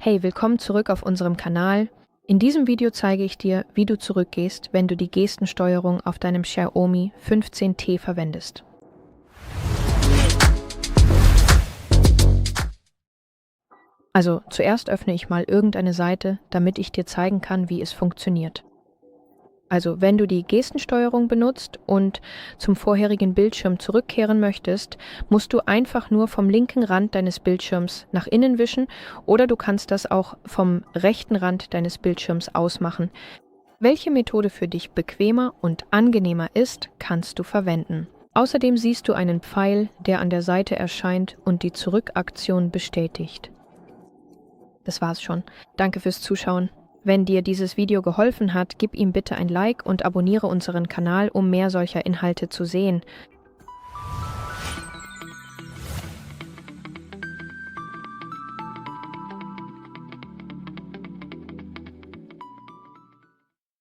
Hey, willkommen zurück auf unserem Kanal. In diesem Video zeige ich dir, wie du zurückgehst, wenn du die Gestensteuerung auf deinem Xiaomi 15T verwendest. Also zuerst öffne ich mal irgendeine Seite, damit ich dir zeigen kann, wie es funktioniert. Also wenn du die Gestensteuerung benutzt und zum vorherigen Bildschirm zurückkehren möchtest, musst du einfach nur vom linken Rand deines Bildschirms nach innen wischen oder du kannst das auch vom rechten Rand deines Bildschirms ausmachen. Welche Methode für dich bequemer und angenehmer ist, kannst du verwenden. Außerdem siehst du einen Pfeil, der an der Seite erscheint und die Zurück-Aktion bestätigt. Das war's schon. Danke fürs Zuschauen. Wenn dir dieses Video geholfen hat, gib ihm bitte ein Like und abonniere unseren Kanal, um mehr solcher Inhalte zu sehen.